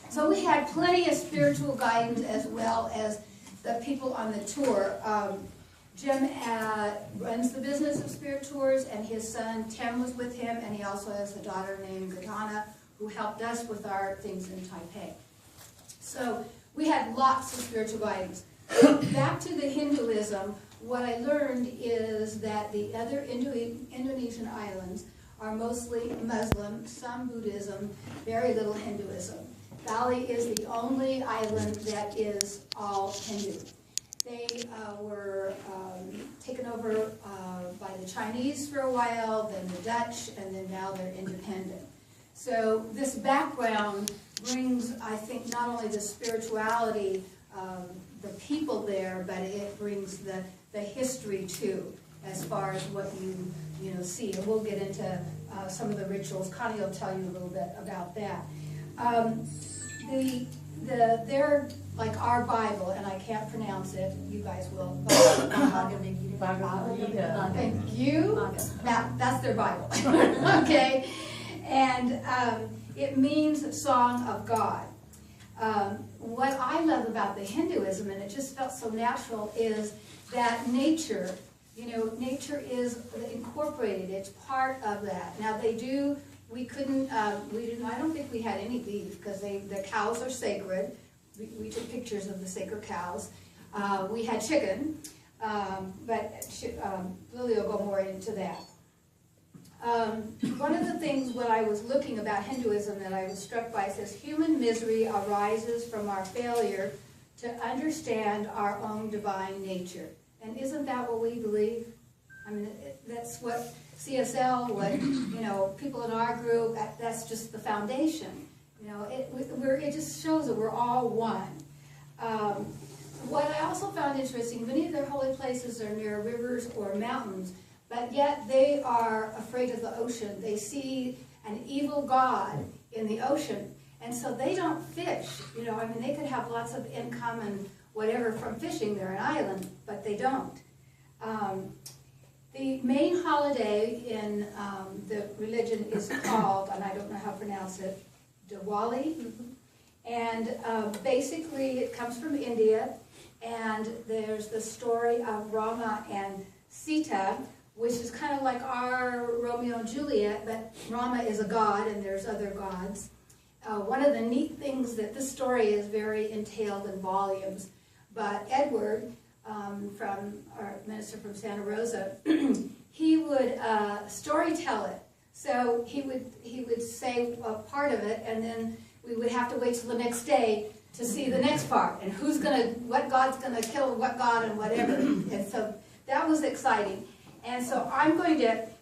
So we had plenty of spiritual guidance as well as the people on the tour. Jim runs the business of Spirit Tours, and his son Tim was with him, and he also has a daughter named Donna who helped us with our things in Taipei. So we had lots of spiritual guidance. Back to the Hinduism, what I learned is that the other Indonesian islands are mostly Muslim, some Buddhism, very little Hinduism. Bali is the only island that is all Hindu. They were taken over by the Chinese for a while, then the Dutch, and then now they're independent. So this background brings, I think, not only the spirituality of the people there, but it brings the history too, as far as what you see. And we'll get into some of the rituals. Coni will tell you a little bit about that. They're like our Bible, and I can't pronounce it. You guys will. Thank you. That's their Bible. Okay, and it means song of God. What I love about the Hinduism, and it just felt so natural, is that nature. Nature is incorporated. It's part of that. Now they do. We couldn't. I don't think we had any beef because the cows are sacred. We took pictures of the sacred cows. We had chicken, but Lily will go more into that. One of the things when I was looking about Hinduism that I was struck by says human misery arises from our failure to understand our own divine nature. And isn't that what we believe? I mean, that's what CSL, what people in our group. That's just the foundation. It just shows that we're all one. What I also found interesting, many of their holy places are near rivers or mountains, but yet they are afraid of the ocean. They see an evil god in the ocean, and so they don't fish. They could have lots of income and whatever from fishing. They're an island, but they don't. The main holiday in the religion is called, and I don't know how to pronounce it, Diwali. And basically it comes from India, and there's the story of Rama and Sita, which is kind of like our Romeo and Juliet, but Rama is a god and there's other gods. One of the neat things that this story is very entailed in volumes, but Edward, from our minister from Santa Rosa, he would story tell it. So he would say a part of it, and then we would have to wait till the next day to see the next part, and what god's gonna kill what god and whatever. And so that was exciting. And so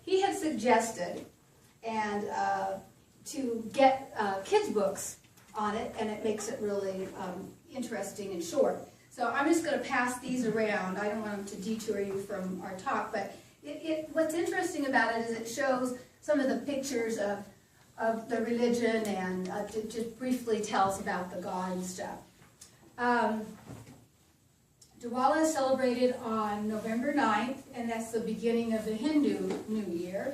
he had suggested to get kids' books on it, and it makes it really interesting and short. So I'm just going to pass these around. I don't want them to detour you from our talk, but what's interesting about it is it shows some of the pictures of the religion, and just briefly tells about the god and stuff. Diwali is celebrated on November 9th, and that's the beginning of the Hindu New Year.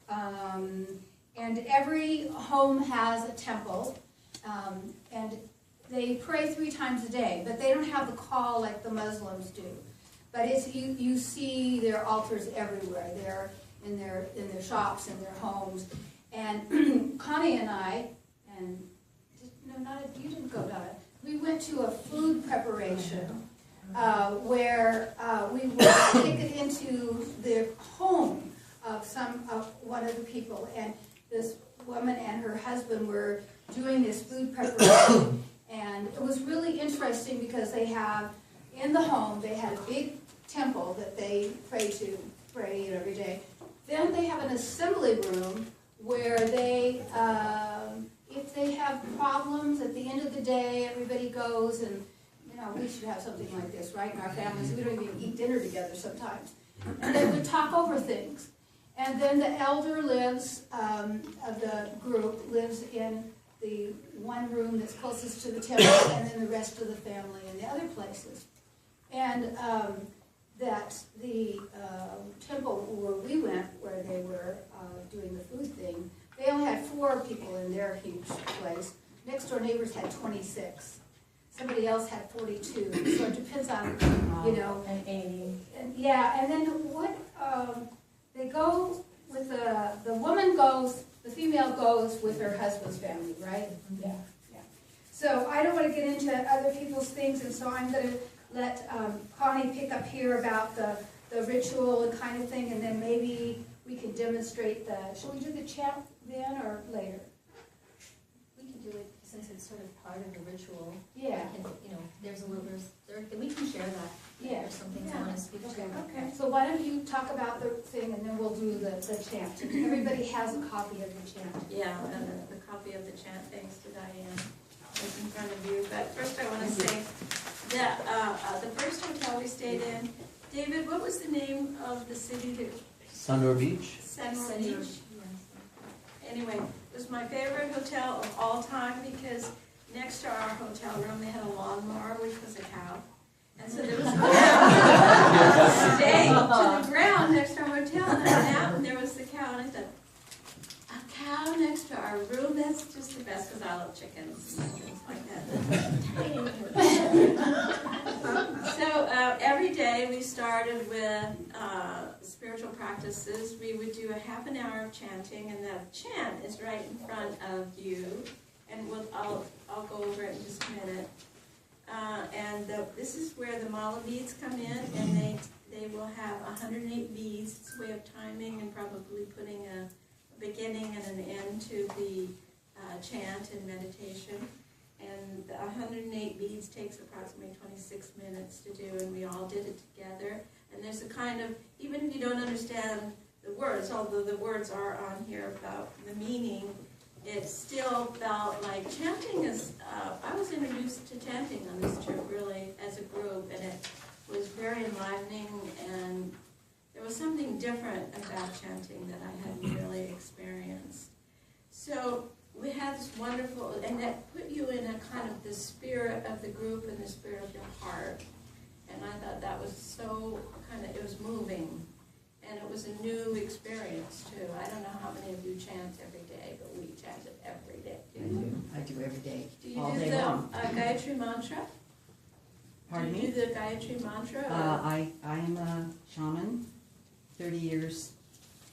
And every home has a temple, and they pray 3 times a day, but they don't have the call like the Muslims do. But you see their altars everywhere. They're in their shops, in their homes. And Coni and I, and you didn't go, Donna. We went to a food preparation where we were taken into the home of one of the people, and this woman and her husband were doing this food preparation. And it was really interesting because in the home, they had a big temple that they pray every day. Then they have an assembly room where if they have problems at the end of the day, everybody goes, and we should have something like this, right? In our families, we don't even eat dinner together sometimes. And they would talk over things. And then the elder of the group lives in the one room that's closest to the temple, and then the rest of the family in the other places. And that the temple where we went, where they were doing the food thing, they only had 4 people in their huge place. Next next door neighbors had 26. Somebody else had 42. So it depends on, you know. And 80. And, yeah, and then what, they go with the woman goes, the female goes with her husband's family, right? Yeah, yeah. So I don't want to get into other people's things, and so I'm going to let Connie pick up here about the ritual and kind of thing, and then maybe we can demonstrate the, shall we do the chant then or later? We can do it since it's sort of part of the ritual. Yeah. And, you know, there's a little, we can share that. Yeah. There's some things I want to speak to. Okay, so why don't you talk about the thing and then we'll do the chant. Everybody has a copy of the chant. Yeah, and the copy of the chant, thanks to Diane, is in front of you. But first I want to say that the first hotel we stayed in, David, what was the name of the city that? Sundoor Beach? Sundoor Beach. Anyway, it was my favorite hotel of all time because next to our hotel room they had a lawnmower, which was a cow. And so there was a cow staying to the ground next to our hotel, and I went out and there was the cow, and I thought, a cow next to our room, that's just the best, because I love chickens and things like that. So every day we started with spiritual practices. We would do a half an hour of chanting, and the chant is right in front of you, and I'll go over it in just a minute. This is where the mala beads come in, and they will have 108 beads. It's a way of timing and probably putting a beginning and an end to the chant and meditation. And the 108 beads takes approximately 26 minutes to do, and we all did it together. And there's a kind of, even if you don't understand the words, although the words are on here about the meaning, it still felt like chanting is, I was introduced to chanting on this trip really as a group, and it was very enlivening, and there was something different about chanting that I hadn't really experienced. So we had this wonderful, and that put you in a kind of the spirit of the group and the spirit of your heart. And I thought that was so kind of, it was moving. And it was a new experience too. I don't know how many of you chant every day, but we chanted every day. I do every day, Do you all do day the long. Gayatri mantra? Pardon Do me? you do the Gayatri mantra? I am a shaman, 30 years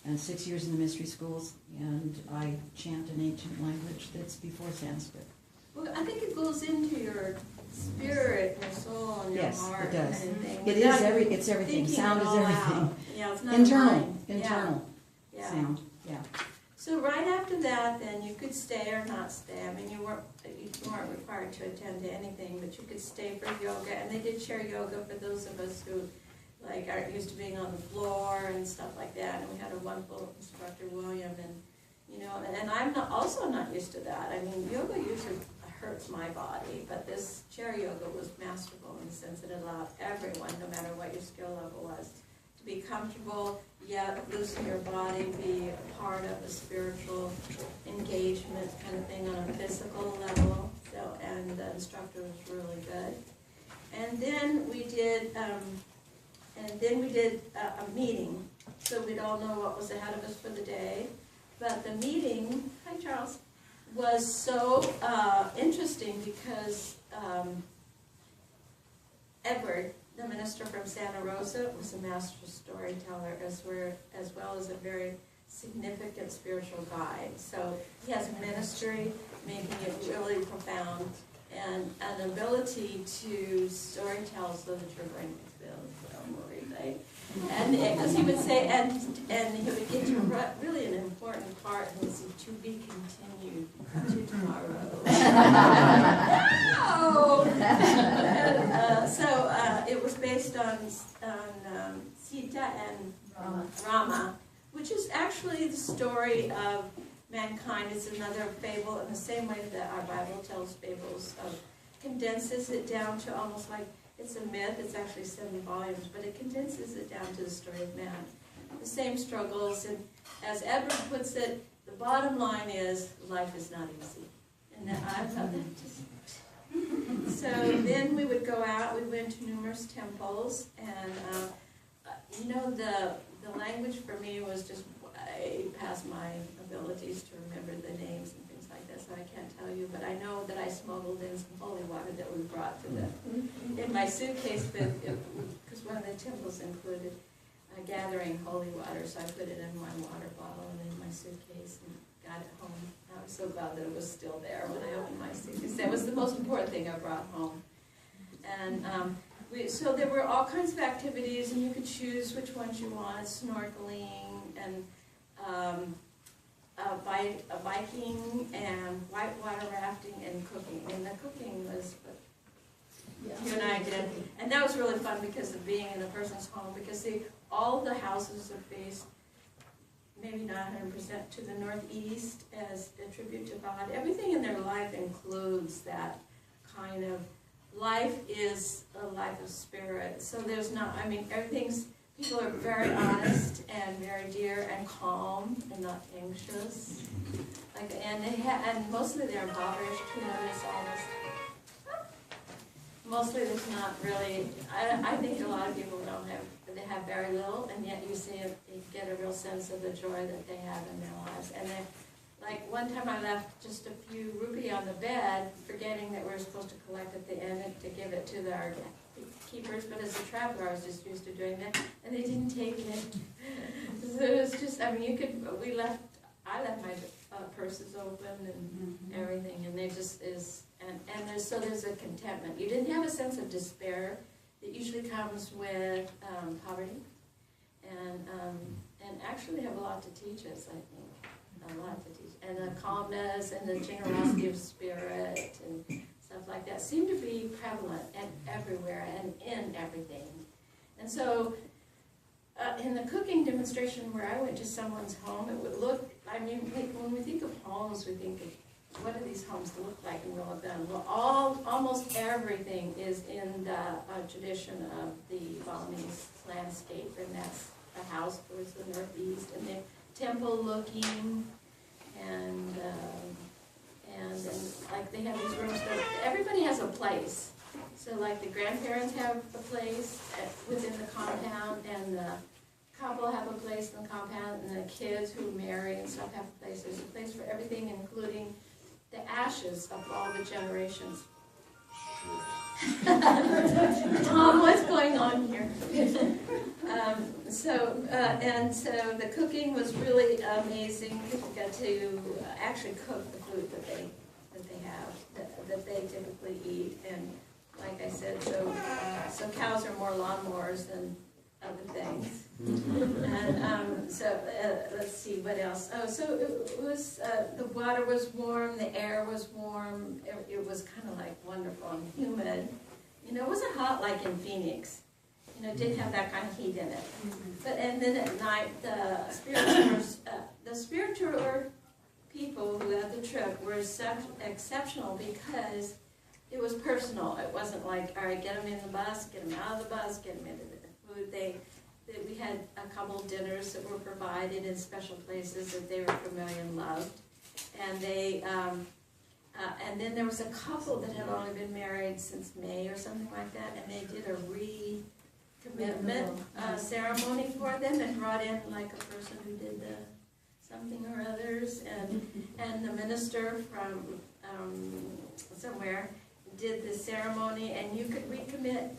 and 6 years in the mystery schools, and I chant an ancient language that's before Sanskrit. Well, I think it goes into your spirit, your soul, and your Yes, heart. it does. Kind of thing. It is it's everything. Thinking Sound it is all everything. out. Yeah, it's not Internal, mind. internal Yeah. sound, yeah. So right after that, then you could stay or not stay. I mean, you weren't required to attend to anything, but you could stay for yoga. And they did share yoga for those of us who like aren't used to being on the floor and stuff like that. And we had a wonderful instructor, William, and you know, and I'm also not used to that. I mean, yoga usually hurts my body, but this chair yoga was masterful in the sense that it allowed everyone, no matter what your skill level was, to be comfortable, yet loosen your body, be a part of a spiritual engagement kind of thing on a physical level. So, and the instructor was really good. And then we did, a meeting, so we'd all know what was ahead of us for the day. But the meeting, hi Charles, was so interesting because Edward, the minister from Santa Rosa, was a master storyteller as well as a very significant spiritual guide. So he has a ministry, making it really profound, and an ability to storytell so that you're going to feel right? And because he would say, and he would get to really an important part, and was to be continued to tomorrow. So it was based on Sita and Rama, which is actually the story of mankind. It's another fable in the same way that our Bible tells fables, condenses it down to almost like it's a myth. It's actually 7 volumes, but it condenses it down to the story of man. The same struggles, and as Edward puts it, the bottom line is life is not easy. And I thought that just... So then we would go out. We went to numerous temples, and you know, the language for me was just way past my abilities to remember the names and things like that. So I can't tell you, but I know that I sprinkled in some holy water that we brought to in my suitcase, because one of the temples included gathering holy water, so I put it in my water bottle and in my suitcase and got it home. I was so glad that it was still there when I opened my suitcase. That was the most important thing I brought home. And so there were all kinds of activities, and you could choose which ones you wanted: snorkeling and biking and whitewater rafting and cooking. And the cooking was what you and I did, and that was really fun because of being in a person's home. Because all the houses are faced, maybe not 100% to the northeast as a tribute to God. Everything in their life includes that kind of. Life is a life of spirit, so there's not, I mean, people are very honest and very dear and calm and not anxious. And mostly they're impoverished, who notice all this. Mostly there's not really, I think a lot of people they have very little, and yet you get a real sense of the joy that they have in their lives. And like one time I left just a few rupee on the bed, forgetting that we were supposed to collect at the end and to give it to our keepers, but as a traveler I was just used to doing that, and they didn't take it. So it was just, I mean, I left my purses open and everything, and there's a contentment. You didn't have a sense of despair that usually comes with poverty, and actually have a lot to teach us, I think. A lot to teach, and the calmness and the generosity of spirit and stuff like that seem to be prevalent and everywhere and in everything. And so, in the cooking demonstration where I went to someone's home, it would look. I mean, when we think of homes, we think of what do these homes look like in real event? Well, almost everything is in the tradition of the Balinese landscape, and that's a house towards the northeast, and the temple looking, and then like they have these rooms that everybody has a place. So like the grandparents have a place within the compound, and the couple have a place in the compound, and the kids who marry and stuff have a place. There's a place for everything, including the ashes of all the generations. Tom, what's going on here? So the cooking was really amazing. People got to actually cook the food that they typically eat, and like I said, so cows are more lawnmowers than other things. And let's see what else. Oh, so it was the water was warm, the air was warm. It was kind of like wonderful and humid. You know, it wasn't hot like in Phoenix. You know, it didn't have that kind of heat in it. But and then at night, the spiritual people who had the trip were exceptional because it was personal. It wasn't like, all right, get them in the bus, get them out of the bus, get them into the food. We had a couple of dinners that were provided in special places that they were familiar and loved, and and then there was a couple that had only been married since May or something like that, and they did a recommitment ceremony for them and brought in like a person who did something or others, and the minister from somewhere did the ceremony, and you could recommit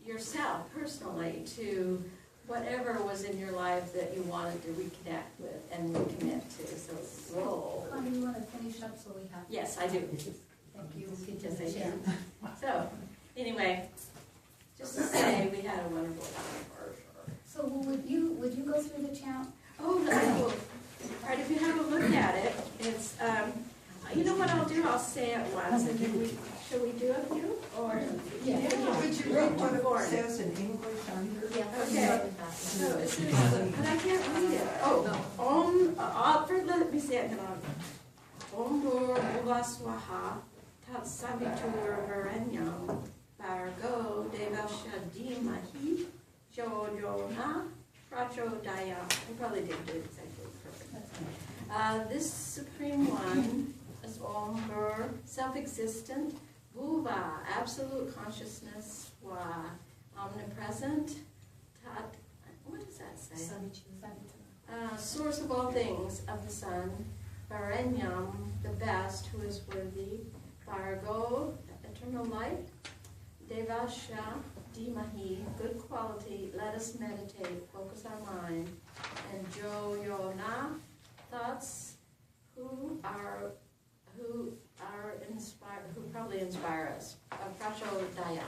yourself personally to whatever was in your life that you wanted to reconnect with and recommit to. So, whoa. Coni, you want to finish up so we have? Yes, I do. Thank you. Yes, I do. So, anyway, just to say we had a wonderful time for sure. So would you go through the chant? Oh, no. All right, if you have a look at it, it's, you know what I'll do? I'll say it once, and then should we do it here? Or, Yeah. Would you read what it says in English under? Yeah. Okay. So, but I can't read it. Oh, let me say it. Om Bhur Bhuvaswaha Tat Savitur Varenyam Bargo Devasya Dhimahi Jo Jona Prachodaya. I probably didn't do it exactly perfect. This supreme one is Om Bhur, self-existent, Bhuva, absolute consciousness, Wa, omnipresent, Tat, what does that say? Source of all things, of the sun, Varenyam, the best, who is worthy, Bargo, eternal light. Devasha, Dimahi, good quality, let us meditate, focus our mind. And Joyona, thoughts who probably inspire us. Prachodaya.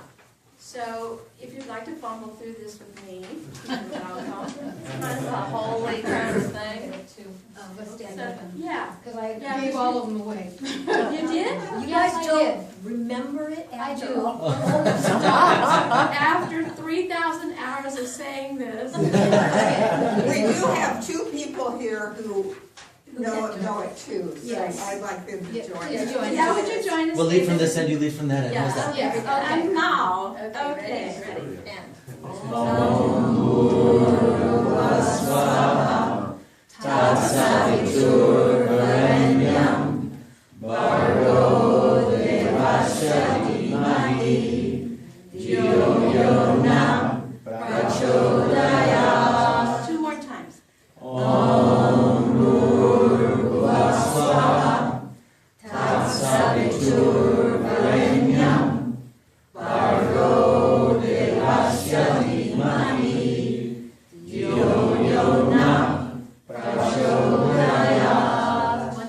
So if you'd like to fumble through this with me, you're welcome. It's kind of a holy kind of thing. Let's stand So, up and, yeah. because I Yeah, gave but all of them away. You did? You Yes, guys I don't remember it I after do. all? After 3,000 hours of saying this. We do have two people here who know it too, so Yes. I'd like them to Yeah, join please us. join Yeah, would you join us? We'll lead from this end, you lead from that end. How's Yeah, that? Yes, okay. And now, Okay, ready, and. Two more times. One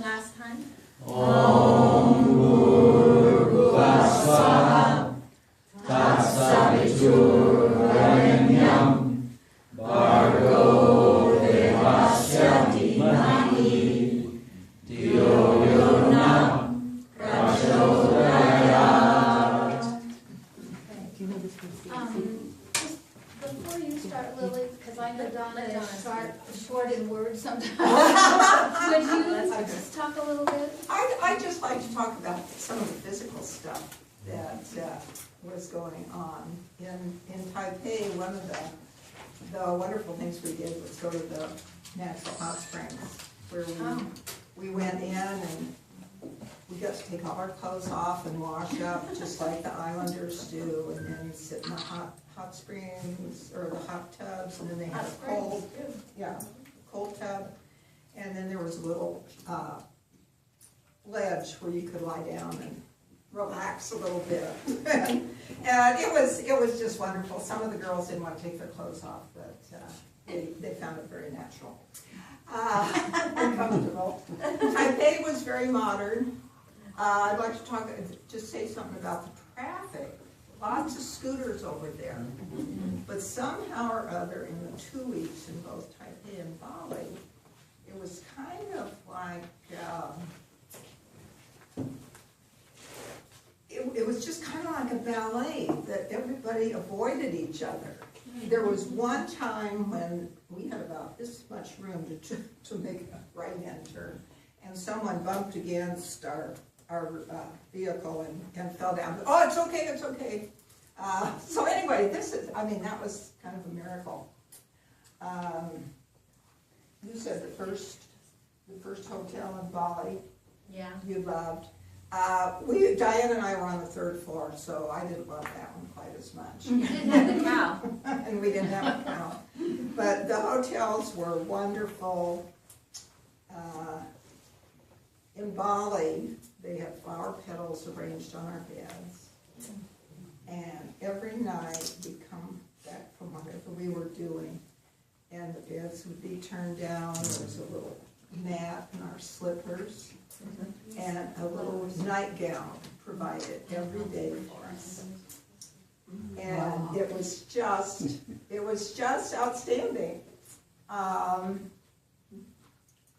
last time. Just before you start, Lily, because I know Donna is short in words sometimes. Would you just talk a little bit? I'd just like to talk about some of the physical stuff that was going on. In Taipei, one of the wonderful things we did was go to the natural hot springs, where we went in and we got to take all our clothes off and wash up, just like the islanders do, and then sit in the hot springs, or the hot tubs, and then they had a cold tub, and then there was a little ledge where you could lie down and relax a little bit. And it was just wonderful. Some of the girls didn't want to take their clothes off, but they found it very natural. And comfortable. Taipei was very modern. I'd like to just say something about the traffic. Lots of scooters over there. But somehow or other, in the 2 weeks in both Taipei and Bali, it was kind of like, it was just kind of like a ballet, that everybody avoided each other. There was one time when we had about this much room to make a right-hand turn, and someone bumped against our vehicle and fell down. Oh, it's okay, it's okay. So anyway, that was kind of a miracle. You said the first hotel in Bali Yeah. you loved. Diane and I were on the 3rd floor, so I didn't love that one quite as much. You didn't have the cow. And we didn't have a cow. But the hotels were wonderful. In Bali, they had flower petals arranged on our beds. And every night we'd come back from whatever we were doing, and the beds would be turned down. There was a little mat and our slippers, and a little nightgown provided every day for us. And it was just outstanding.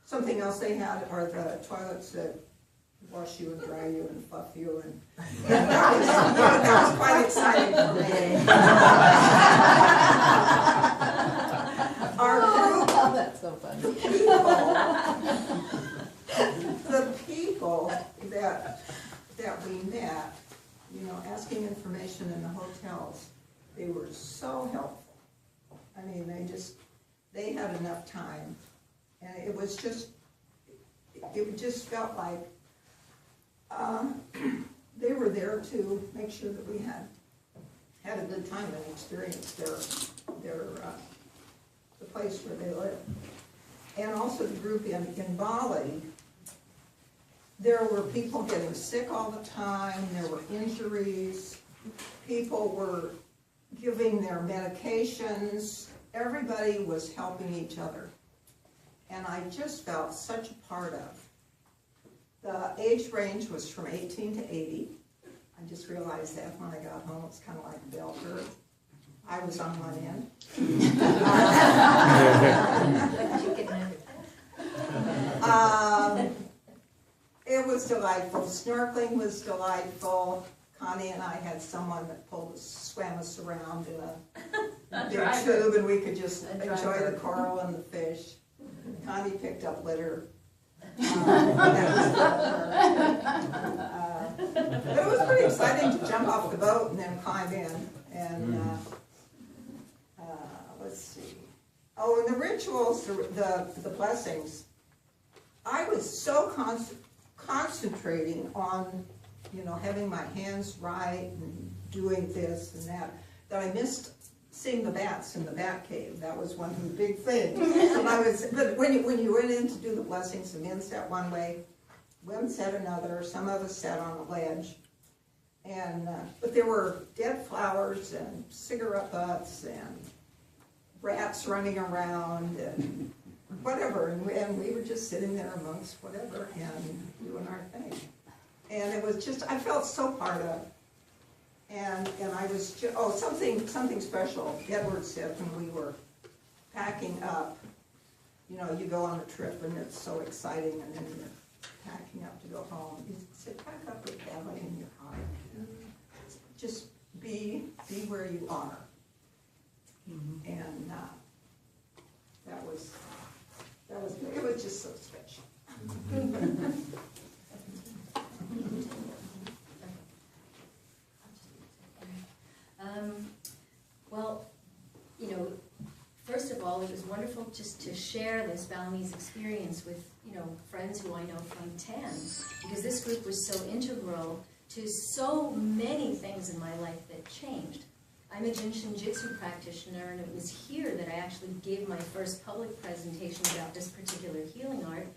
Something else they had are the toilets that wash you and dry you and fluff you, and that was quite exciting for me. Our group, Oh, that's so funny. the people that we met, asking information in the hotels, they were so helpful. I mean, they had enough time, and it just felt like they were there to make sure that we had a good time and experienced the place where they live. And also the group in Bali, there were people getting sick all the time, there were injuries, people were giving their medications, everybody was helping each other. And I just felt such a part of. The age range was from 18 to 80. I just realized that when I got home, it's kind of like a bell curve. I was on one end. It was delightful. Snorkeling was delightful. Connie and I had someone that swam us around in a big tube, and we could just enjoy the coral and the fish. Connie picked up litter. That was but it was pretty exciting to jump off the boat and then climb in. And let's see. Oh, and the rituals, the blessings. I was so concentrating on, having my hands right and doing this and that I missed seeing the bats in the bat cave. That was one of the big things. But when you went in to do the blessings, the men sat one way, women sat another, some of us sat on a ledge. And but there were dead flowers and cigarette butts and rats running around and whatever, and we were just sitting there amongst whatever and doing our thing. And it was just, I felt so part of. And I was something special. Edward said when we were packing up, you go on a trip and it's so exciting, and then you're packing up to go home. He said, pack up with family in your heart. Just be where you are. And it was just so special. Well, first of all, it was wonderful just to share this Balinese experience with, friends who I know from TAN, because this group was so integral to so many things in my life that changed. I'm a Jin Shin Jitsu practitioner, and it was here that I actually gave my first public presentation about this particular healing art.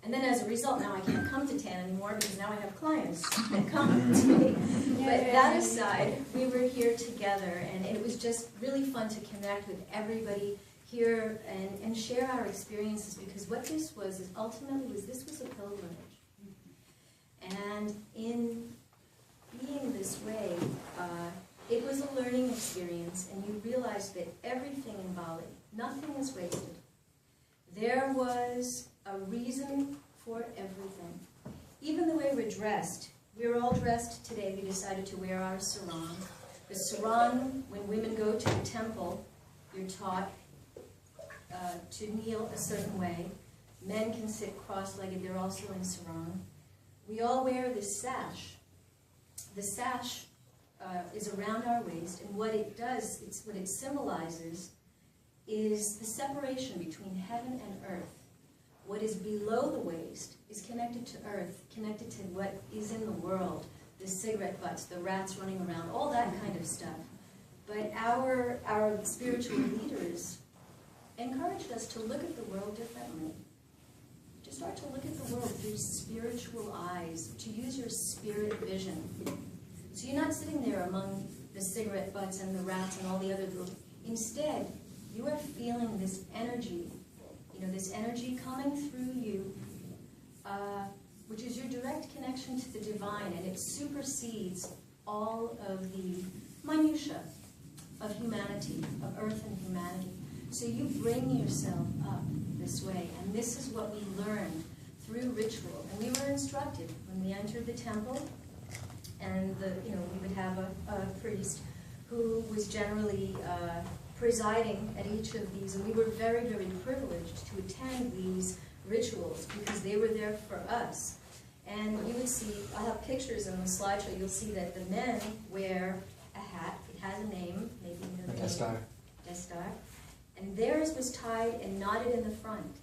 And then as a result, now I can't come to TAN anymore because now I have clients that come to me. But that aside, we were here together, and it was just really fun to connect with everybody here and share our experiences, because what this was is ultimately this was a pilgrimage. And in being this way, it was a learning experience, and you realized that everything in Bali, nothing is wasted. There was a reason for everything. Even the way we're dressed. We're all dressed today. We decided to wear our sarong. The sarong, when women go to the temple, you're taught to kneel a certain way. Men can sit cross-legged. They're also in sarong. We all wear this sash. The sash is around our waist, and what it does, what it symbolizes is the separation between heaven and earth. What is below the waist is connected to earth, connected to what is in the world, the cigarette butts, the rats running around, all that kind of stuff. But our spiritual leaders encouraged us to look at the world differently, to start to look at the world through spiritual eyes, to use your spirit vision. So you're not sitting there among the cigarette butts and the rats and all the other little. Instead, you are feeling this energy, this energy coming through you, which is your direct connection to the divine, and it supersedes all of the minutiae of humanity, of earth and humanity. So you bring yourself up this way, and this is what we learned through ritual. And we were instructed when we entered the temple, and we would have a priest who was generally presiding at each of these, and we were very, very privileged to attend these rituals because they were there for us. And you would see, I have pictures on the slideshow, you'll see that the men wear a hat, it has a name, maybe you know the name. Destar. And theirs was tied and knotted in the front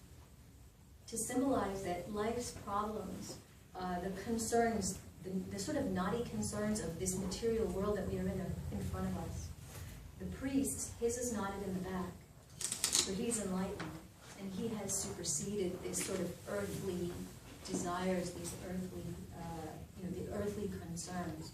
to symbolize that life's problems, the concerns, the sort of knotty concerns of this material world that we are in front of us. The priest, his is knotted in the back, so he's enlightened, and he has superseded this sort of earthly desires, these earthly, the earthly concerns.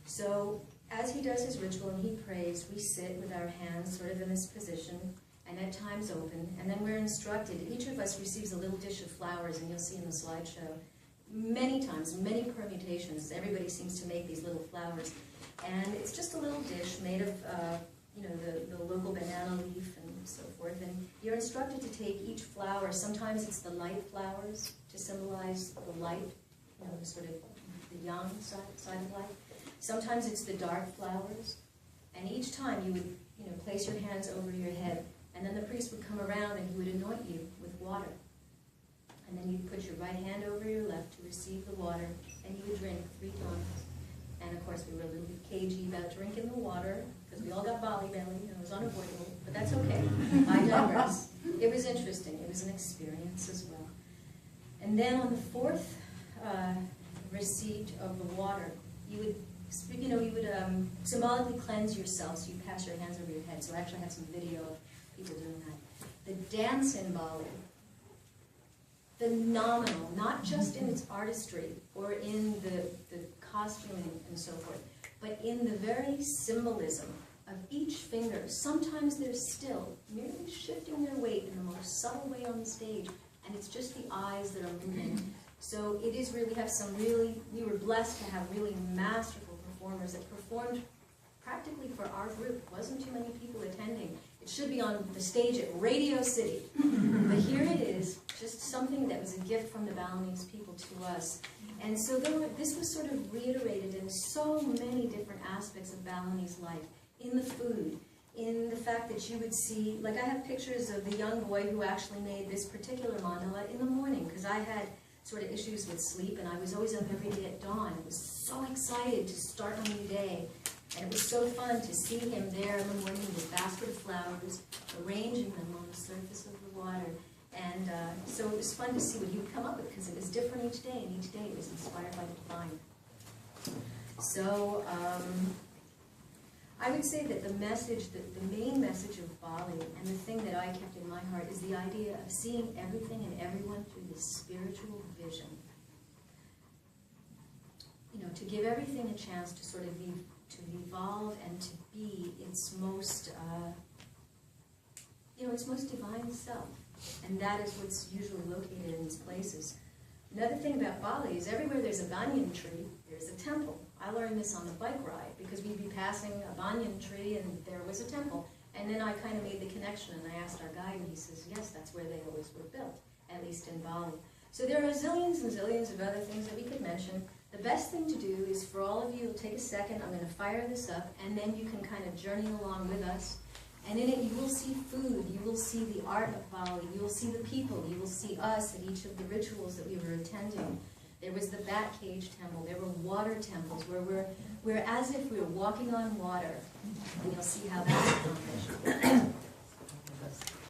So as he does his ritual and he prays, we sit with our hands sort of in this position, and at times open, and then we're instructed. Each of us receives a little dish of flowers, and you'll see in the slideshow, many times, many permutations. Everybody seems to make these little flowers. And it's just a little dish made of, the local banana leaf and so forth. And you're instructed to take each flower. Sometimes it's the light flowers to symbolize the light, sort of the yang side of life. Sometimes it's the dark flowers. And each time you would, place your hands over your head. And then the priest would come around and he would anoint you with water. And then you'd put your right hand over your left to receive the water, and you would drink 3 times. And of course, we were a little bit cagey about drinking the water, because we all got Bali belly, and it was unavoidable, but that's okay. I digress. It was interesting. It was an experience as well. And then on the 4th receipt of the water, you would symbolically cleanse yourself, so you pass your hands over your head. So I actually have some video of people doing that. The dance in Bali, phenomenal, not just in its artistry or in the costuming and so forth, but in the very symbolism of each finger. Sometimes they're still, merely shifting their weight in the most subtle way on the stage, and it's just the eyes that are moving. So it is really, we were blessed to have really masterful performers that performed practically for our group. Wasn't too many people attending. It should be on the stage at Radio City. But here it is, just something that was a gift from the Balinese people to us. And so this was sort of reiterated in so many different aspects of Balinese life. In the food, in the fact that you would see, like I have pictures of the young boy who actually made this particular mandala in the morning, because I had sort of issues with sleep, and I was always up every day at dawn. I was so excited to start a new day. And it was so fun to see him there in the morning with a basket of flowers, arranging them on the surface of the water. And so it was fun to see what he would come up with, because it was different each day, and each day it was inspired by the divine. So I would say that the main message of Bali, and the thing that I kept in my heart, is the idea of seeing everything and everyone through this spiritual vision. To give everything a chance to sort of evolve and to be its most, its most divine self. And that is what's usually located in these places. Another thing about Bali is everywhere there's a banyan tree, there's a temple. I learned this on the bike ride, because we'd be passing a banyan tree and there was a temple. And then I kind of made the connection, and I asked our guide, and he says, yes, that's where they always were built, at least in Bali. So there are zillions and zillions of other things that we could mention. The best thing to do is for all of you to take a second. I'm going to fire this up, and then you can kind of journey along with us. And in it, you will see food, you will see the art of Bali, you will see the people, you will see us at each of the rituals that we were attending. There was the bat cage temple, there were water temples where we're as if we were walking on water. And you'll see how that's accomplished.